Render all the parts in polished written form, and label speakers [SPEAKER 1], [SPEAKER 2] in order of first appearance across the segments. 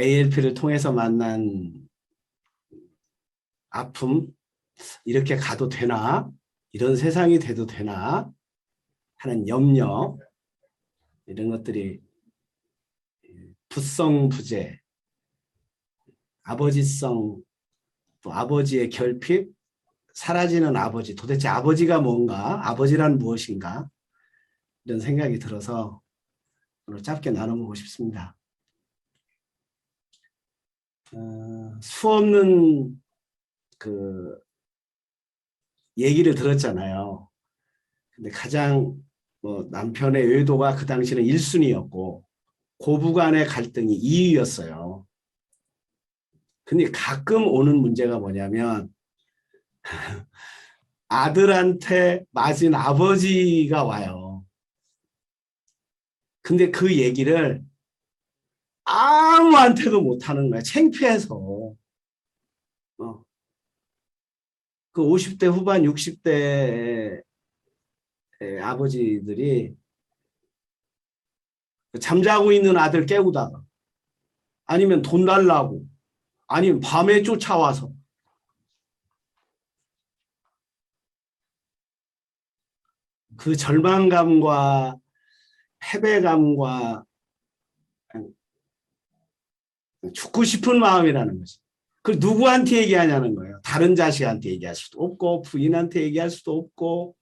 [SPEAKER 1] ALP를 통해서 만난 아픔, 이렇게 가도 되나? 이런 세상이 돼도 되나? 하는 염려, 이런 것들이 부성부재, 아버지성, 또 아버지의 결핍, 사라지는 아버지, 도대체 아버지가 뭔가? 아버지란 무엇인가? 이런 생각이 들어서 오늘 짧게 나눠보고 싶습니다. 수없는 그 얘기를 들었잖아요. 근데 가장 남편의 외도가 그 당시는 1순위였고 고부간의 갈등이 2위였어요. 근데 가끔 오는 문제가 뭐냐면 아들한테 맞은 아버지가 와요. 근데 그 얘기를 아무한테도 못하는 거야. 창피해서. 그 50대 후반 60대 아버지들이 잠자고 있는 아들 깨우다가 아니면 돈 달라고 아니면 밤에 쫓아와서 그 절망감과 패배감과 죽고 싶은 마음이라는 거지. 그걸 누구한테 얘기하냐는 거예요. 다른 자식한테 얘기할 수도 없고 부인한테 얘기할 수도 없고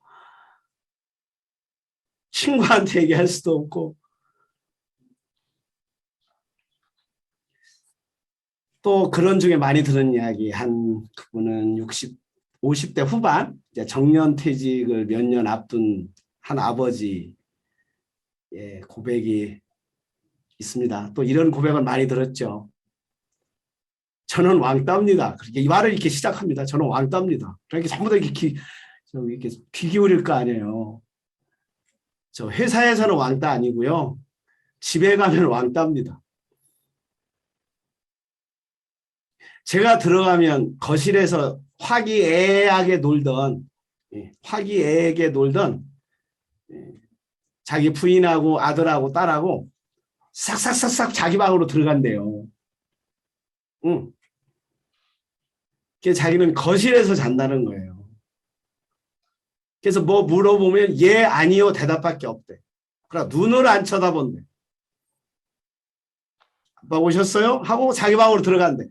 [SPEAKER 1] 친구한테 얘기할 수도 없고 또 그런 중에 많이 들은 이야기 한 그분은 50대 후반 이제 정년퇴직을 몇 년 앞둔 한 아버지의 고백이 있습니다. 또 이런 고백을 많이 들었죠. 저는 왕따입니다. 그렇게 이 말을 이렇게 시작합니다. 저는 왕따입니다. 그러니까 전부 다 이렇게 귀 기울일 거 아니에요. 저 회사에서는 왕따 아니고요. 집에 가면 왕따입니다. 제가 들어가면 거실에서 화기애애하게 놀던 자기 부인하고 아들하고 딸하고 싹싹싹싹 자기 방으로 들어간대요. 응. 자기는 거실에서 잔다는 거예요. 그래서 뭐 물어보면 예, 아니요 대답밖에 없대. 그러나 눈을 안 쳐다본대. 아빠 오셨어요? 하고 자기 방으로 들어간대.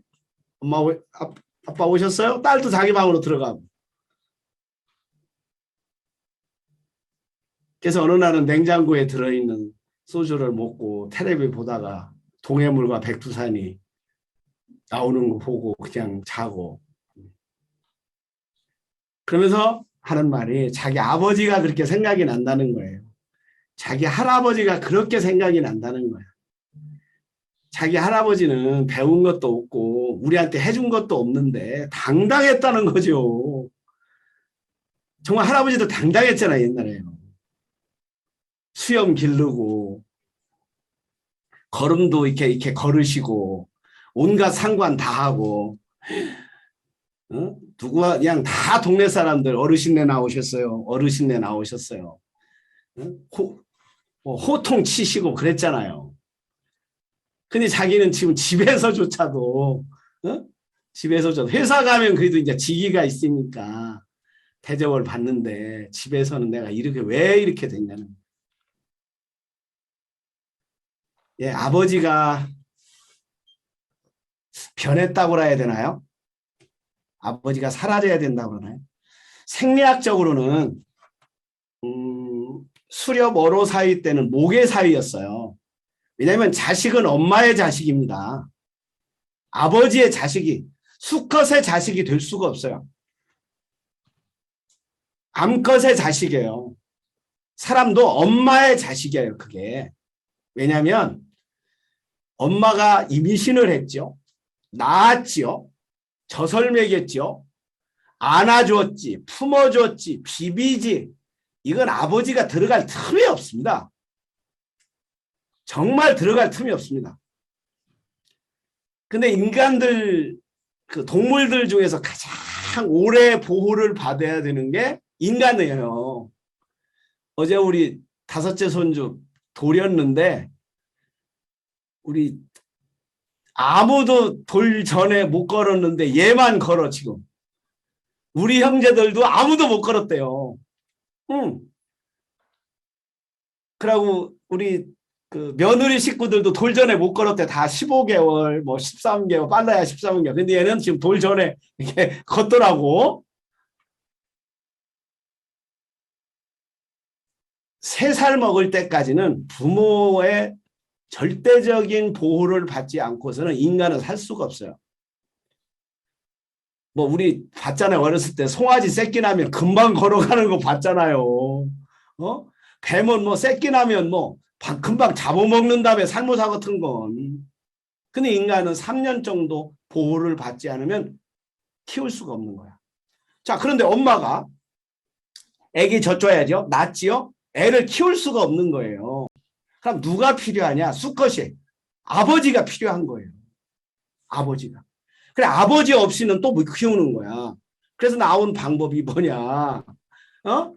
[SPEAKER 1] 아빠 오셨어요? 딸도 자기 방으로 들어가고. 그래서 어느 날은 냉장고에 들어있는 소주를 먹고 텔레비 보다가 동해물과 백두산이 나오는 거 보고 그냥 자고. 그러면서 하는 말이 자기 아버지가 그렇게 생각이 난다는 거예요. 자기 할아버지가 그렇게 생각이 난다는 거야. 자기 할아버지는 배운 것도 없고 우리한테 해준 것도 없는데 당당했다는 거죠. 정말 할아버지도 당당했잖아요, 옛날에. 수염 기르고 걸음도 이렇게 걸으시고 온갖 상관 다 하고 누구와 그냥 다 동네 사람들 어르신네 나오셨어요. 어르신네 나오셨어요. 호통 치시고 그랬잖아요. 근데 자기는 지금 집에서조차도 집에서조차도 회사 가면 그래도 이제 직위가 있으니까 대접을 받는데 집에서는 내가 이렇게 왜 이렇게 됐냐는. 예, 아버지가 변했다고 해야 되나요? 아버지가 사라져야 된다고 하나요? 생리학적으로는 수렵 어로 사위 때는 모계 사위였어요. 왜냐하면 자식은 엄마의 자식입니다. 아버지의 자식이 수컷의 자식이 될 수가 없어요. 암컷의 자식이에요. 사람도 엄마의 자식이에요. 그게. 왜냐하면 엄마가 임신을 했죠. 낳았지요. 젖을 먹였죠. 안아줬지. 품어줬지. 비비지. 이건 아버지가 들어갈 틈이 없습니다. 정말 들어갈 틈이 없습니다. 근데 인간들, 그 동물들 중에서 가장 오래 보호를 받아야 되는 게 인간이에요. 어제 우리 다섯째 손주 돌이었는데 우리 아무도 돌 전에 못 걸었는데 얘만 걸어 지금. 우리 형제들도 아무도 못 걸었대요. 응. 그러고 우리 그 며느리 식구들도 돌 전에 못 걸었대. 다 15개월, 뭐 13개월, 빨라야 13개월. 근데 얘는 지금 돌 전에 이렇게 걷더라고. 3살 먹을 때까지는 부모의 절대적인 보호를 받지 않고서는 인간은 살 수가 없어요. 뭐 우리 봤잖아요. 어렸을 때 송아지 새끼 나면 금방 걸어가는 거 봤잖아요. 어? 뱀은 뭐 새끼 나면 뭐 금방 잡아먹는 다음에 살모사 같은 건. 근데 인간은 3년 정도 보호를 받지 않으면 키울 수가 없는 거야. 자, 그런데 엄마가 애기 젖줘야죠. 낳지요. 애를 키울 수가 없는 거예요. 그럼 누가 필요하냐? 수컷이. 아버지가 필요한 거예요. 아버지가. 그래, 아버지 없이는 또 못 키우는 거야. 그래서 나온 방법이 뭐냐? 어?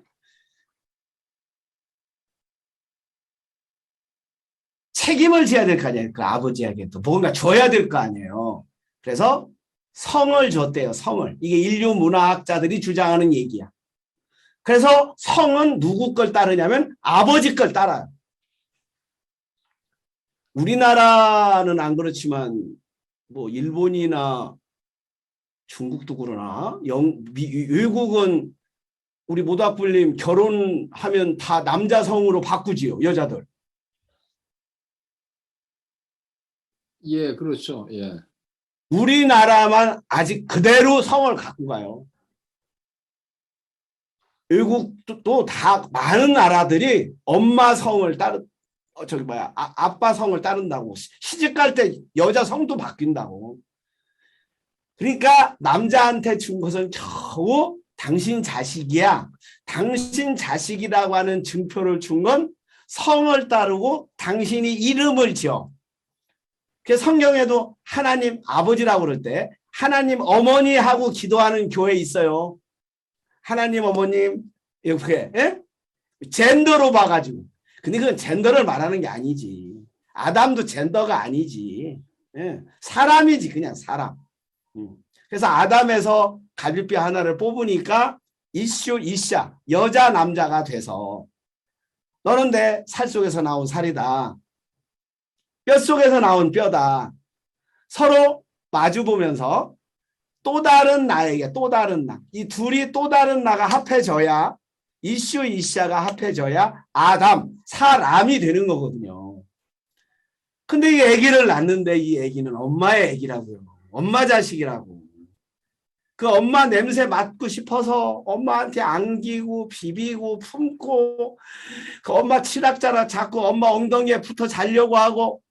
[SPEAKER 1] 책임을 져야 될 거 아니에요. 그 아버지에게 또 뭔가 줘야 될 거 아니에요. 그래서 성을 줬대요. 성을. 이게 인류 문화학자들이 주장하는 얘기야. 그래서 성은 누구 걸 따르냐면 아버지 걸 따라요. 우리나라는 안 그렇지만 뭐 일본이나 중국도 그러나 외국은 우리 모닥불님 결혼하면 다 남자 성으로 바꾸지요. 여자들.
[SPEAKER 2] 예, 그렇죠. 예.
[SPEAKER 1] 우리나라만 아직 그대로 성을 갖고 가요. 외국도 다 많은 나라들이 엄마 성을 아빠 성을 따른다고. 시집 갈 때 여자 성도 바뀐다고. 그러니까 남자한테 준 것은 겨우 당신 자식이야. 당신 자식이라고 하는 증표를 준 건 성을 따르고 당신이 이름을 지어. 그래서 성경에도 하나님 아버지라고 그럴 때 하나님 어머니 하고 기도하는 교회 있어요. 하나님 어머님 이렇게 젠더로 봐가지고. 근데 그건 젠더를 말하는 게 아니지. 아담도 젠더가 아니지. 사람이지 그냥 사람. 그래서 아담에서 갈비뼈 하나를 뽑으니까 이샤 여자 남자가 돼서 너는 내 살 속에서 나온 살이다. 뼈 속에서 나온 뼈다. 서로 마주보면서 또 다른 나에게 또 다른 나. 이 둘이 또 다른 나가 합해져야 이샤가 합해져야 아담, 사람이 되는 거거든요. 근데 이 아기를 낳는데 이 아기는 엄마의 아기라고요. 엄마 자식이라고. 그 엄마 냄새 맡고 싶어서 엄마한테 안기고 비비고 품고 그 엄마 치락자락 자꾸 엄마 엉덩이에 붙어 자려고 하고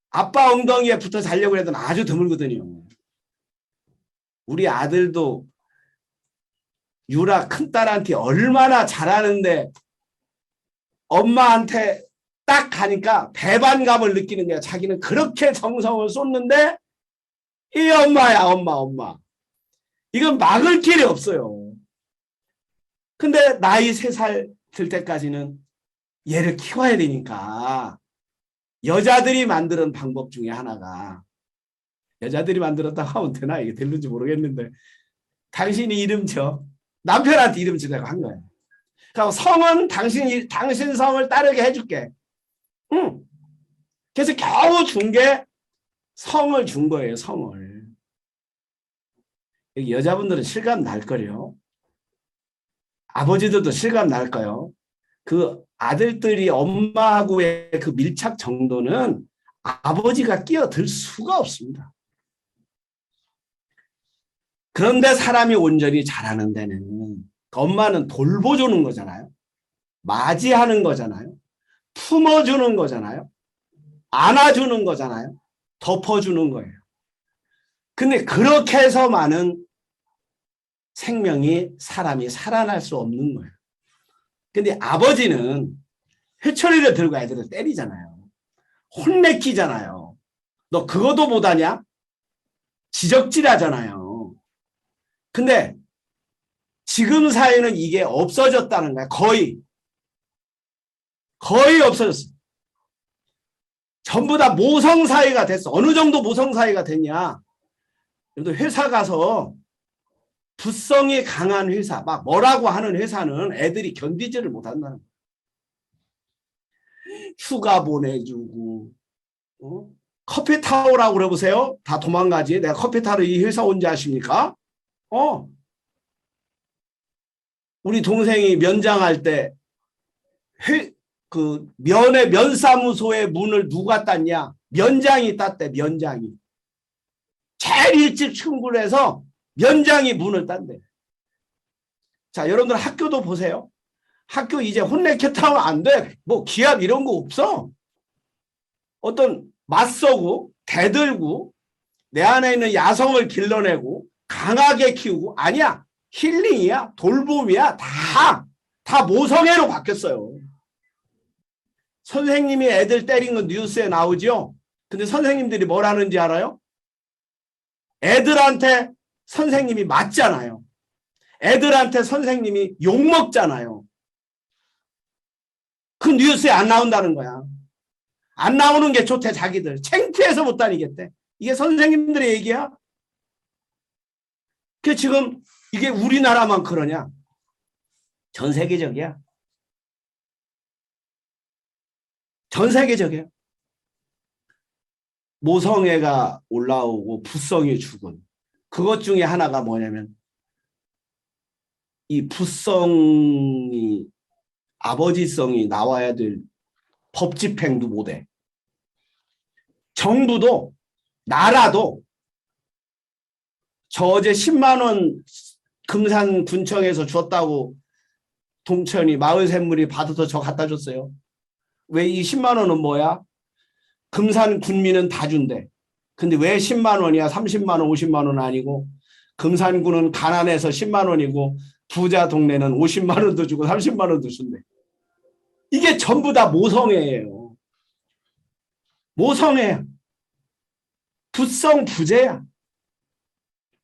[SPEAKER 1] 아빠 엉덩이에 붙어 자려고 해도 아주 드물거든요. 우리 아들도 유라 큰딸한테 얼마나 잘하는데 엄마한테 딱 가니까 배반감을 느끼는 거야. 자기는 그렇게 정성을 쏟는데 이 엄마야 엄마. 이건 막을 길이 없어요. 근데 나이 3살 들 때까지는 얘를 키워야 되니까 여자들이 만드는 방법 중에 하나가 여자들이 만들었다고 하면 되나? 이게 될는지 모르겠는데 당신이 이름 져. 남편한테 이름 지라고 한 거예요. 그럼 성은 당신 성을 따르게 해줄게. 응. 그래서 겨우 준 게 성을 준 거예요. 성을. 여기 여자분들은 실감 날 거예요. 아버지들도 실감 날 거예요. 그 아들들이 엄마하고의 그 밀착 정도는 아버지가 끼어들 수가 없습니다. 그런데 사람이 온전히 자라는 데는 엄마는 돌보주는 거잖아요. 맞이하는 거잖아요. 품어주는 거잖아요. 안아주는 거잖아요. 덮어주는 거예요. 근데 그렇게 해서만은 사람이 살아날 수 없는 거예요. 근데 아버지는 회초리를 들고 애들을 때리잖아요. 혼내키잖아요. 너 그것도 못하냐? 지적질하잖아요. 근데 지금 사회는 이게 없어졌다는 거야. 거의 없어졌어. 전부 다 모성 사회가 됐어. 어느 정도 모성 사회가 됐냐? 회사 가서 부성이 강한 회사, 막 뭐라고 하는 회사는 애들이 견디지를 못한다는 거야. 휴가 보내주고, 커피 타오라고 그러보세요. 다 도망가지. 내가 커피 타러 이 회사 온지 아십니까? 우리 동생이 면장할 때 면사무소의 문을 누가 땄냐? 면장이 땄대, 면장이. 제일 일찍 출근을 해서 면장이 문을 딴대. 자, 여러분들 학교도 보세요. 학교 이제 혼내켰다면 안 돼. 뭐 기합 이런 거 없어. 어떤 맞서고 대들고 내 안에 있는 야성을 길러내고 강하게 키우고 아니야. 힐링이야. 돌봄이야. 다 모성애로 바뀌었어요. 선생님이 애들 때린 건 뉴스에 나오죠. 근데 선생님들이 뭘 하는지 알아요? 애들한테 선생님이 맞잖아요. 애들한테 선생님이 욕먹잖아요. 그 뉴스에 안 나온다는 거야. 안 나오는 게 좋대 자기들. 창피해서 못 다니겠대. 이게 선생님들의 얘기야. 그 지금 이게 우리나라만 그러냐? 전 세계적이야. 전 세계적이야. 모성애가 올라오고 부성이 죽은 그것 중에 하나가 뭐냐면 이 부성이 아버지성이 나와야 될 법 집행도 못해. 정부도 나라도 저 어제 10만 원 금산군청에서 줬다고 동천이 마을 샘물이 받아서 저 갖다 줬어요. 왜 이 10만 원은 뭐야? 금산 군민은 다 준대. 근데 왜 10만 원이야? 30만 원, 50만 원 아니고 금산군은 가난해서 10만 원이고 부자 동네는 50만 원도 주고 30만 원도 준대. 이게 전부 다 모성애예요. 모성애. 부성 부재야.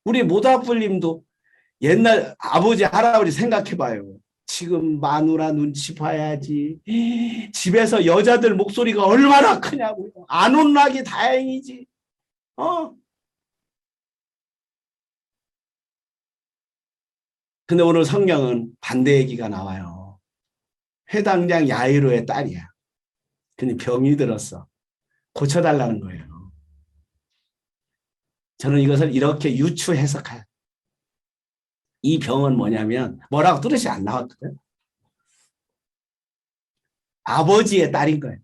[SPEAKER 1] 우리 모다불님도 옛날 아버지 할아버지 생각해봐요. 지금 마누라 눈치 봐야지. 집에서 여자들 목소리가 얼마나 크냐고요. 안 혼나기 다행이지. 근데 오늘 성경은 반대 얘기가 나와요. 회당장 야이로의 딸이야. 근데 병이 들었어. 고쳐달라는 거예요. 저는 이것을 이렇게 유추 해석해요. 이 병은 뭐냐면 뭐라고 뚜렷이 안 나왔거든. 아버지의 딸인 거예요.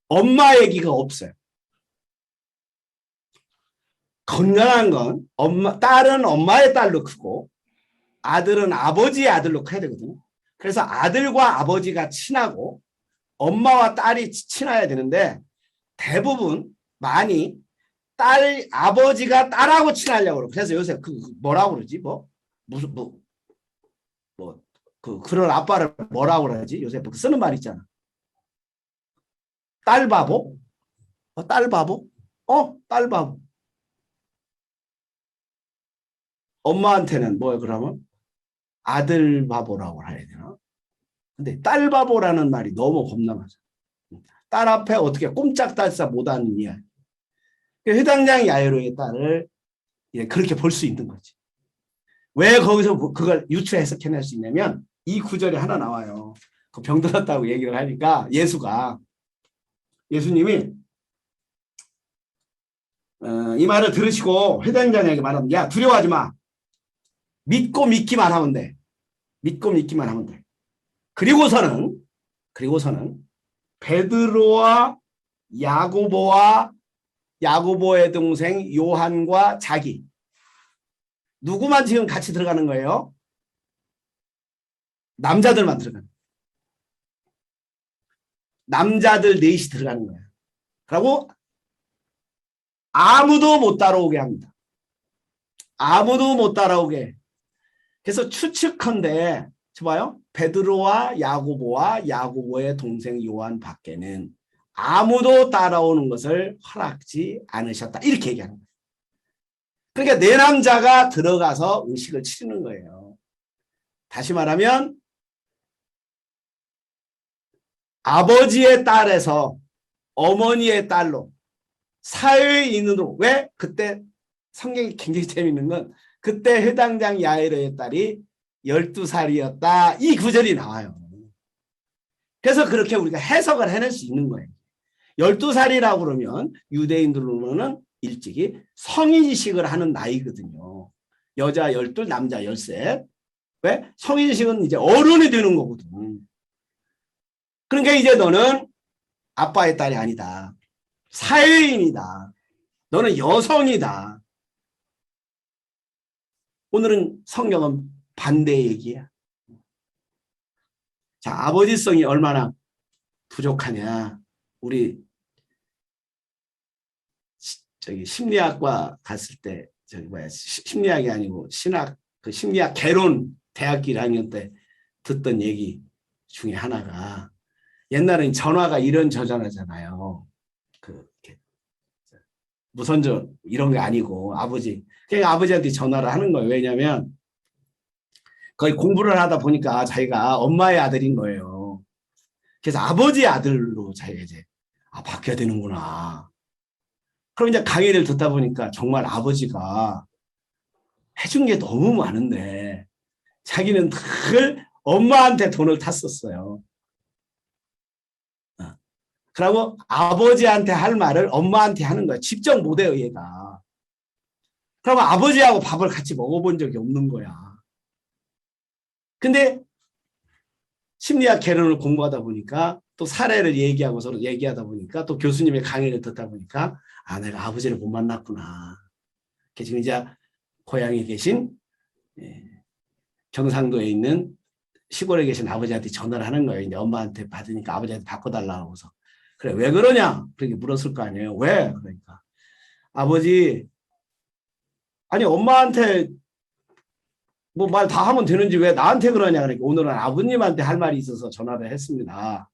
[SPEAKER 1] 엄마 얘기가 없어요. 건강한 건 딸은 엄마의 딸로 크고 아들은 아버지의 아들로 커야 되거든요. 그래서 아들과 아버지가 친하고 엄마와 딸이 친해야 되는데 대부분 많이 아버지가 딸하고 친하려고 그러고 그래서 요새 뭐라고 그러지? 그런 아빠를 뭐라고 그러지? 요새 쓰는 말 있잖아. 딸 바보? 딸 바보? 딸 바보. 엄마한테는 뭐야 그러면? 아들 바보라고 해야 되나? 근데 딸 바보라는 말이 너무 겁나맞아. 딸 앞에 어떻게 꼼짝달싹 못하는 이야기. 회당장 야이로의 딸을 그렇게 볼 수 있는 거지. 왜 거기서 그걸 유추 해석해낼 수 있냐면 이 구절이 하나 나와요. 그 병 들었다고 얘기를 하니까 예수님이 이 말을 들으시고 회당장에게 말하면 야 두려워하지 마. 믿고 믿기만 하면 돼. 믿고 믿기만 하면 돼. 그리고서는 베드로와 야고보의 동생 요한과 자기 누구만 지금 같이 들어가는 거예요? 남자들만 들어가는 거예요. 남자들 넷이 들어가는 거예요. 그리고 아무도 못 따라오게 합니다. 아무도 못 따라오게. 그래서 추측컨대 봐요. 베드로와 야고보의 동생 요한 밖에는 아무도 따라오는 것을 허락지 않으셨다. 이렇게 얘기하는 거예요. 그러니까 네 남자가 들어가서 의식을 치르는 거예요. 다시 말하면 아버지의 딸에서 어머니의 딸로 사회인으로. 왜? 그때 성경이 굉장히 재밌는 건 그때 해당장 야이로의 딸이 12살이었다. 이 구절이 나와요. 그래서 그렇게 우리가 해석을 해낼 수 있는 거예요. 12살이라고 그러면 유대인들로는 일찍이 성인식을 하는 나이거든요. 여자 12, 남자 13. 왜? 성인식은 이제 어른이 되는 거거든. 그러니까 이제 너는 아빠의 딸이 아니다. 사회인이다. 너는 여성이다. 오늘은 성경은 반대 얘기야. 자, 아버지성이 얼마나 부족하냐. 우리 심리학과 갔을 때 심리학이 아니고 신학 그 심리학 개론 대학교 1학년 때 듣던 얘기 중에 하나가 옛날엔 전화가 이런 전화잖아요. 그 무선전 이런 게 아니고 그냥 아버지한테 전화를 하는 거예요. 왜냐하면 거의 공부를 하다 보니까 자기가 엄마의 아들인 거예요. 그래서 아버지의 아들로 자기가 이제 바뀌어야 되는구나. 그럼 이제 강의를 듣다 보니까 정말 아버지가 해준 게 너무 많은데 자기는 늘 엄마한테 돈을 탔었어요. 그러고 아버지한테 할 말을 엄마한테 하는 거야. 직접 못해요, 얘가. 그러면 아버지하고 밥을 같이 먹어본 적이 없는 거야. 근데 심리학 개론을 공부하다 보니까 또 사례를 얘기하고 서로 얘기하다 보니까 또 교수님의 강의를 듣다 보니까 내가 아버지를 못 만났구나. 지금 이제 고향에 계신 경상도에 있는 시골에 계신 아버지한테 전화를 하는 거예요. 이제 엄마한테 받으니까 아버지한테 바꿔달라고 해서. 그래, 왜 그러냐? 그렇게 물었을 거 아니에요. 왜? 그러니까 아버지, 아니 엄마한테 뭐 말 다 하면 되는지 왜 나한테 그러냐. 그러니까 오늘은 아버님한테 할 말이 있어서 전화를 했습니다.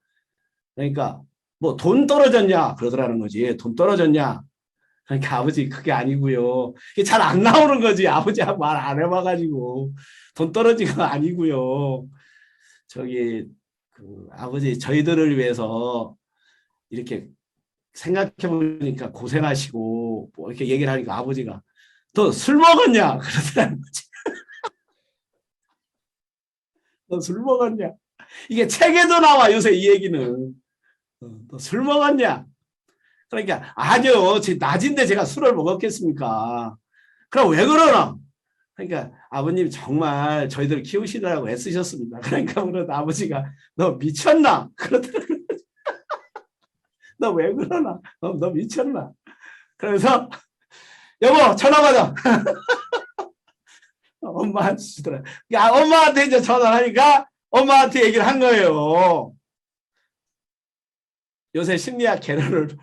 [SPEAKER 1] 그러니까 뭐 돈 떨어졌냐 그러더라는 거지. 돈 떨어졌냐. 그러니까 아버지 그게 아니고요. 이게 잘 안 나오는 거지. 아버지하고 말 안 해봐가지고 돈 떨어진 거 아니고요. 아버지 저희들을 위해서 이렇게 생각해 보니까 고생하시고 뭐 이렇게 얘기를 하니까 아버지가 너 술 먹었냐 그러더라는 거지. 너 술 먹었냐? 이게 책에도 나와 요새 이 얘기는. 너 술 먹었냐? 그러니까 아니요. 낮인데 제가 술을 먹었겠습니까? 그럼 왜 그러나? 그러니까 아버님 정말 저희들 키우시느라고 애쓰셨습니다. 그러니까 그러다 아버지가 너 미쳤나? 그러더라고요. 너 왜 그러나? 너 미쳤나? 그래서 여보 전화 받아. 엄마한테 주더라. 엄마한테 이제 전화를 하니까 엄마한테 얘기를 한 거예요. 요새 심리학 개론을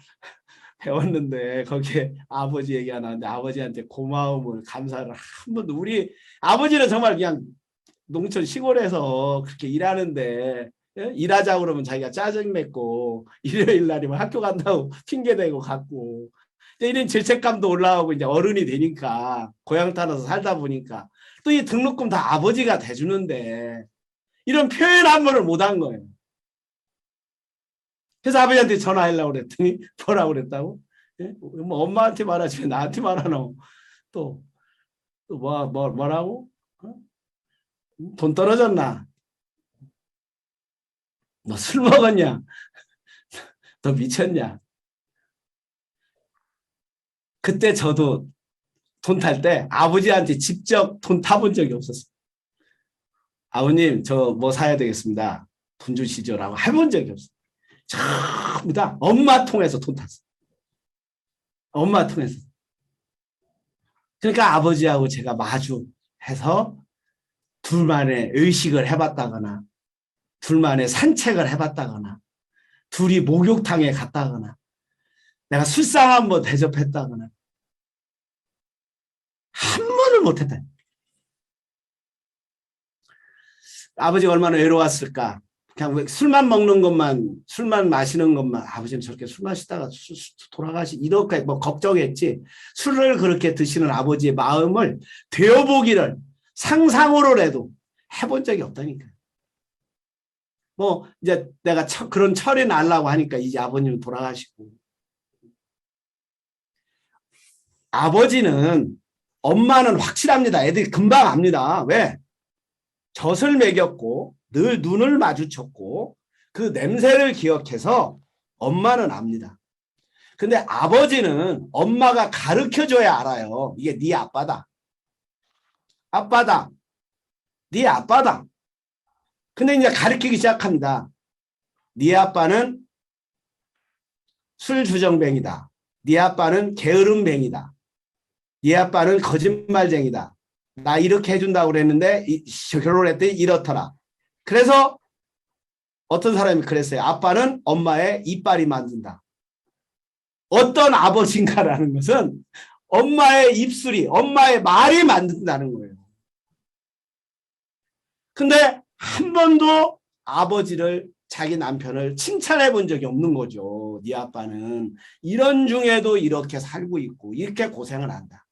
[SPEAKER 1] 배웠는데 거기에 아버지 얘기가 나왔는데 아버지한테 고마움을 감사를 한 번도 우리 아버지는 정말 그냥 농촌 시골에서 그렇게 일하는데 일하자고 그러면 자기가 짜증냈고 일요일 날이면 학교 간다고 핑계대고 갔고 이런 죄책감도 올라오고 이제 어른이 되니까 고향 따라서 살다 보니까 또 이 등록금 다 아버지가 대주는데 이런 표현 한 번을 못한 거예요. 그래서 아버지한테 전화하려고 그랬더니 뭐라고 그랬다고? 예? 뭐 엄마한테 말하지 왜 나한테 말하노? 또 뭐라고? 돈 떨어졌나? 너 술 먹었냐? 너 미쳤냐? 그때 저도 돈 탈 때 아버지한테 직접 돈 타본 적이 없었어요. 아버님 저 뭐 사야 되겠습니다. 돈 주시죠 라고 해본 적이 없어요. 전부 다 엄마 통해서 돈 탔어요. 엄마 통해서. 그러니까 아버지하고 제가 마주해서 둘만의 의식을 해봤다거나 둘만의 산책을 해봤다거나 둘이 목욕탕에 갔다거나 내가 술상 한번 대접했다거나 한 번을 못했다. 아버지가 얼마나 외로웠을까. 그냥 술만 먹는 것만 술만 마시는 것만 아버지는 저렇게 술 마시다가 이렇게 뭐 걱정했지 술을 그렇게 드시는 아버지의 마음을 되어보기를 상상으로라도 해본 적이 없다니까. 뭐 이제 내가 그런 철이 나려고 하니까 이제 아버님은 돌아가시고. 아버지는 엄마는 확실합니다. 애들이 금방 압니다. 왜? 젖을 먹였고 늘 눈을 마주쳤고 그 냄새를 기억해서 엄마는 압니다. 근데 아버지는 엄마가 가르쳐줘야 알아요. 이게 네 아빠다. 아빠다. 네 아빠다. 근데 이제 가르치기 시작합니다. 네 아빠는 술주정뱅이다. 네 아빠는 게으름뱅이다. 네 아빠는 거짓말쟁이다. 나 이렇게 해준다고 그랬는데 결혼했더니 이렇더라. 그래서 어떤 사람이 그랬어요. 아빠는 엄마의 이빨이 만든다. 어떤 아버지인가라는 것은 엄마의 입술이, 엄마의 말이 만든다는 거예요. 근데 한 번도 아버지를, 자기 남편을 칭찬해 본 적이 없는 거죠. 네 아빠는 이런 중에도 이렇게 살고 있고 이렇게 고생을 한다.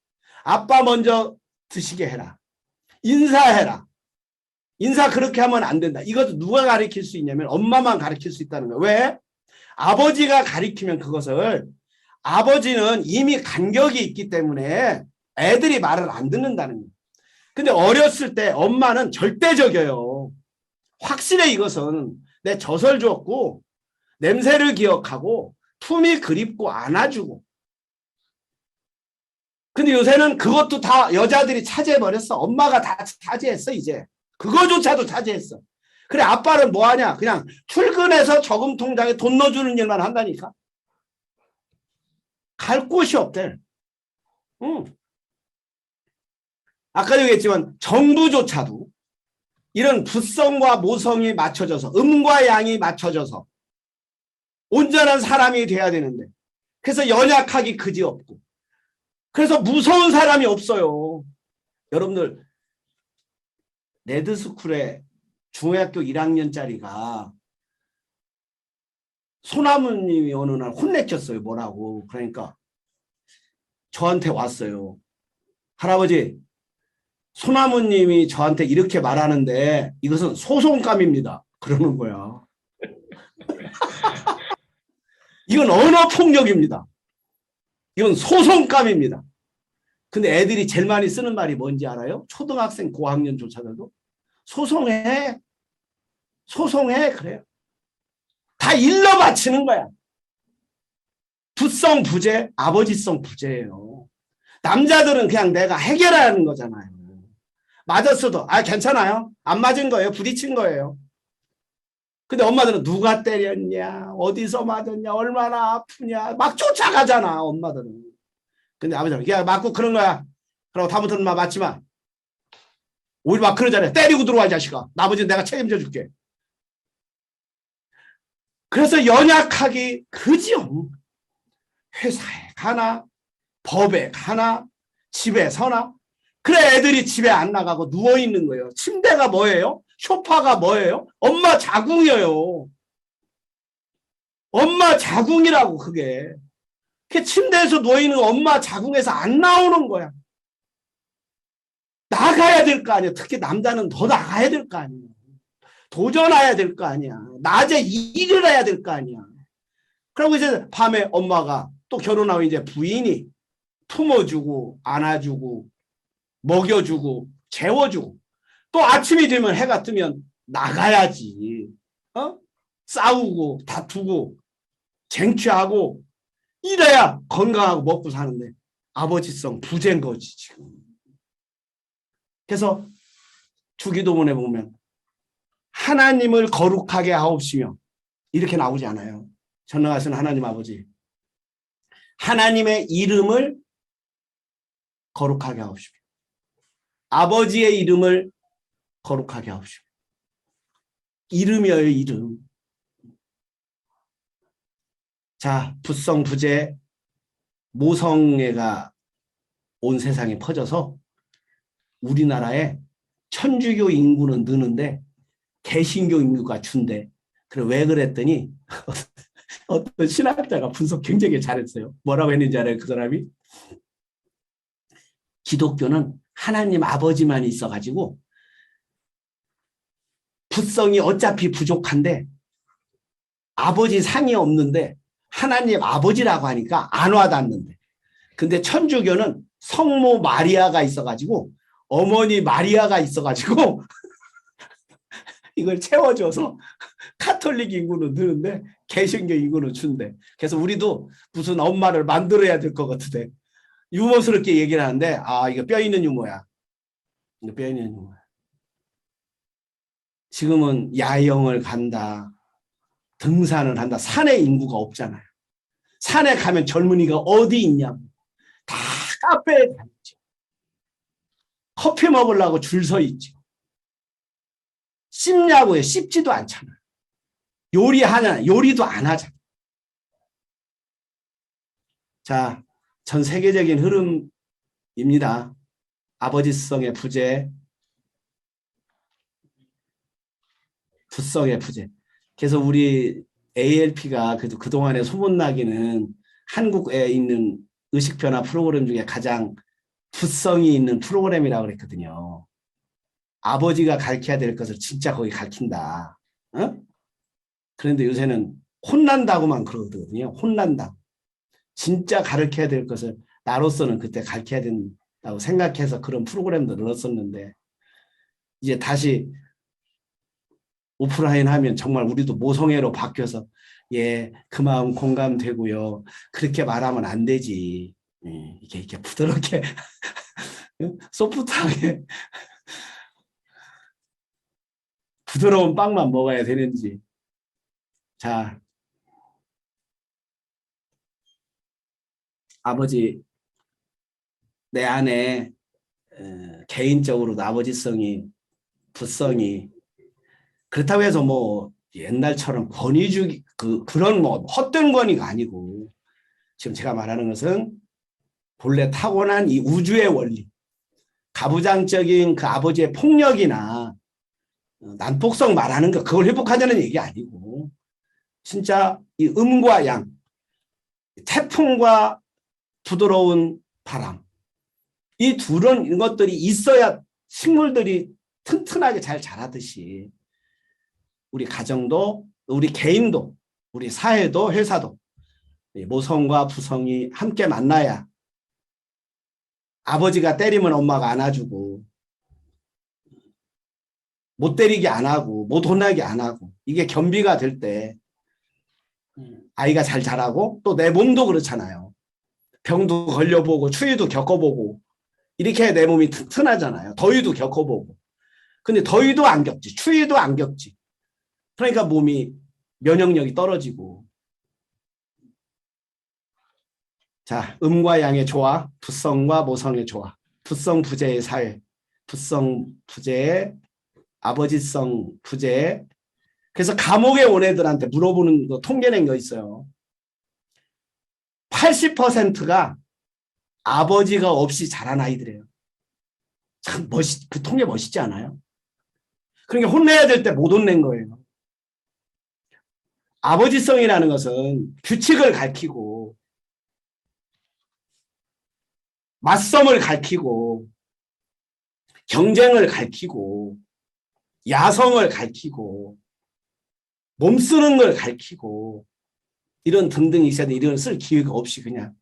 [SPEAKER 1] 아빠 먼저 드시게 해라. 인사해라. 인사 그렇게 하면 안 된다. 이것도 누가 가르칠 수 있냐면 엄마만 가르칠 수 있다는 거예요. 왜? 아버지가 가르치면 그것을, 아버지는 이미 간격이 있기 때문에 애들이 말을 안 듣는다는 거예요. 근데 어렸을 때 엄마는 절대적이에요. 확실해. 이것은 내 젖을 줬고 냄새를 기억하고 품이 그립고 안아주고. 근데 요새는 그것도 다 여자들이 차지해버렸어. 엄마가 다 차지했어. 이제 그거조차도 차지했어. 그래, 아빠는 뭐하냐? 그냥 출근해서 저금 통장에 돈 넣어주는 일만 한다니까. 갈 곳이 없대. 응. 아까도 얘기했지만 정부조차도 이런 부성과 모성이 맞춰져서, 음과 양이 맞춰져서 온전한 사람이 돼야 되는데, 그래서 연약하기 그지없고, 그래서 무서운 사람이 없어요. 여러분들, 레드스쿨에 중학교 1학년짜리가 소나무님이 어느 날 혼내켰어요. 뭐라고. 그러니까 저한테 왔어요. 할아버지, 소나무님이 저한테 이렇게 말하는데 이것은 소송감입니다. 그러는 거야. 이건 언어폭력입니다. 이건 소송감입니다. 근데 애들이 제일 많이 쓰는 말이 뭔지 알아요? 초등학생 고학년조차도 소송해. 소송해. 그래요. 다 일러 바치는 거야. 부성 부재, 아버지성 부재예요. 남자들은 그냥 내가 해결하는 거잖아요. 맞았어도 괜찮아요. 안 맞은 거예요. 부딪힌 거예요. 근데 엄마들은 누가 때렸냐, 어디서 맞았냐, 얼마나 아프냐 막 쫓아가잖아. 엄마들은. 근데 아버지는 야 맞고 그런 거야. 그러고 다음부터는 맞지 마. 오히려 막 그러잖아요. 때리고 들어와 이 자식아. 아버지는 내가 책임져 줄게. 그래서 연약하기 그지요. 회사에 가나 법에 가나 집에 서나. 그래, 애들이 집에 안 나가고 누워있는 거예요. 침대가 뭐예요? 소파가 뭐예요? 엄마 자궁이에요. 엄마 자궁이라고. 그게 침대에서 누워있는 엄마 자궁에서 안 나오는 거야. 나가야 될 거 아니야. 특히 남자는 더 나가야 될 거 아니야. 도전해야 될 거 아니야. 낮에 일을 해야 될 거 아니야. 그리고 이제 밤에 엄마가 또 결혼하고 이제 부인이 품어주고 안아주고 먹여주고 재워주고, 또 아침이 되면 해가 뜨면 나가야지. 싸우고 다투고 쟁취하고 이래야 건강하고 먹고 사는데 아버지성 부재인 거지 지금. 그래서 주기도문에 보면 하나님을 거룩하게 하옵시며 이렇게 나오지 않아요. 전능하신 하나님 아버지, 하나님의 이름을 거룩하게 하옵시며 아버지의 이름을 거룩하게 하옵시며. 이름이에요. 이름. 자, 부성 부재 모성애가 온 세상에 퍼져서 우리나라에 천주교 인구는 느는데 개신교 인구가 준대. 그래, 왜 그랬더니 어떤 신학자가 분석 굉장히 잘했어요. 뭐라고 했는지 알아요? 그 사람이 기독교는 하나님 아버지만 있어가지고 부성이 어차피 부족한데 아버지 상이 없는데 하나님 아버지라고 하니까 안 와닿는데, 근데 천주교는 성모 마리아가 있어가지고 어머니 마리아가 있어가지고 이걸 채워줘서 카톨릭 인구는 느는데 개신교 인구는 준대. 그래서 우리도 무슨 엄마를 만들어야 될 것 같은데 유머스럽게 얘기를 하는데, 아, 이거 뼈 있는 유머야. 이거 뼈 있는 유머야. 지금은 야영을 간다, 등산을 한다. 산에 인구가 없잖아요. 산에 가면 젊은이가 어디 있냐고. 다 카페에 가 있죠. 커피 먹으려고 줄 서 있죠. 씹냐고요. 씹지도 않잖아요. 요리하냐? 요리도 안 하잖아요. 자, 전 세계적인 흐름입니다. 아버지성의 부재, 부성의 부재. 그래서 우리 ALP가 그동안에 소문나기는 한국에 있는 의식변화 프로그램 중에 가장 부성이 있는 프로그램이라고 그랬거든요. 아버지가 가르쳐야 될 것을 진짜 거기 가르친다. 어? 그런데 요새는 혼난다고만 그러거든요. 혼난다. 진짜 가르쳐야 될 것을 나로서는 그때 가르쳐야 된다고 생각해서 그런 프로그램도 넣었었는데, 이제 다시 오프라인 하면 정말 우리도 모성애로 바뀌어서, 예, 그 마음 공감되고요. 그렇게 말하면 안 되지. 이렇게 부드럽게 소프트하게 부드러운 빵만 먹어야 되는지. 자, 아버지, 내 안에 개인적으로도 아버지성이, 부성이, 그렇다고 해서 뭐 옛날처럼 권위주의 그런 뭐 헛된 권위가 아니고, 지금 제가 말하는 것은 본래 타고난 이 우주의 원리, 가부장적인 그 아버지의 폭력이나 난폭성 말하는 거, 그걸 회복하자는 얘기 아니고, 진짜 이 음과 양, 태풍과 부드러운 바람, 이 둘은 이것들이 있어야 식물들이 튼튼하게 잘 자라듯이 우리 가정도, 우리 개인도, 우리 사회도, 회사도 모성과 부성이 함께 만나야, 아버지가 때리면 엄마가 안아주고, 못 때리게 안 하고, 못 혼나게 안 하고, 이게 겸비가 될 때 아이가 잘 자라고, 또 내 몸도 그렇잖아요. 병도 걸려보고 추위도 겪어보고 이렇게 내 몸이 튼튼하잖아요. 더위도 겪어보고. 근데 더위도 안 겪지, 추위도 안 겪지. 그러니까 몸이 면역력이 떨어지고. 자, 음과 양의 조화, 부성과 모성의 조화, 부성 부재의 사회, 부성 부재의 아버지성 부재. 그래서 감옥에 온 애들한테 물어보는 거 통계 낸 거 있어요. 80%가 아버지가 없이 자란 아이들이에요. 참 그 통계 멋있지 않아요? 그러니까 혼내야 될 때 못 혼낸 거예요. 아버지성이라는 것은 규칙을 가르치고, 맞섬을 가르치고, 경쟁을 가르치고, 야성을 가르치고, 몸 쓰는 걸 가르치고, 이런 등등 있어야 돼. 이런 쓸 기회가 없이 그냥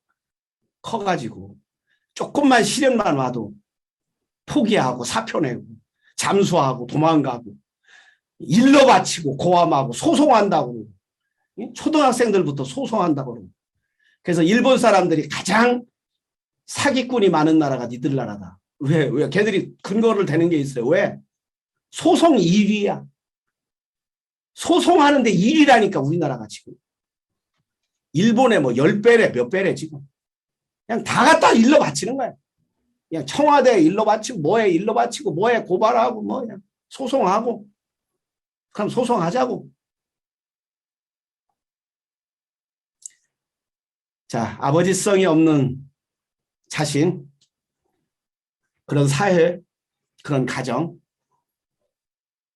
[SPEAKER 1] 커가지고 조금만 시련만 와도 포기하고 사표내고 잠수하고 도망가고 일러 바치고 고함하고 소송한다고, 초등학생들부터 소송한다고. 그래서 일본 사람들이 가장 사기꾼이 많은 나라가 니들 나라다. 왜? 걔들이 근거를 대는 게 있어요. 왜? 소송 1위야. 소송하는데 1위라니까 우리나라가 지금. 일본에 뭐 10배래 몇 배래 지금. 그냥 다 갖다 일러 바치는 거야. 그냥 청와대에 일러 바치고 뭐에 일러 바치고 뭐에 고발하고 뭐 그냥 소송하고. 그럼 소송하자고. 자, 아버지성이 없는 자신, 그런 사회, 그런 가정,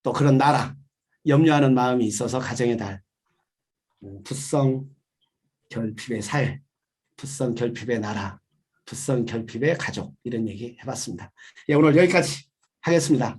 [SPEAKER 1] 또 그런 나라 염려하는 마음이 있어서 가정의 달, 부성 결핍의 사회, 부성 결핍의 나라, 부성 결핍의 가족, 이런 얘기 해봤습니다. 예, 오늘 여기까지 하겠습니다.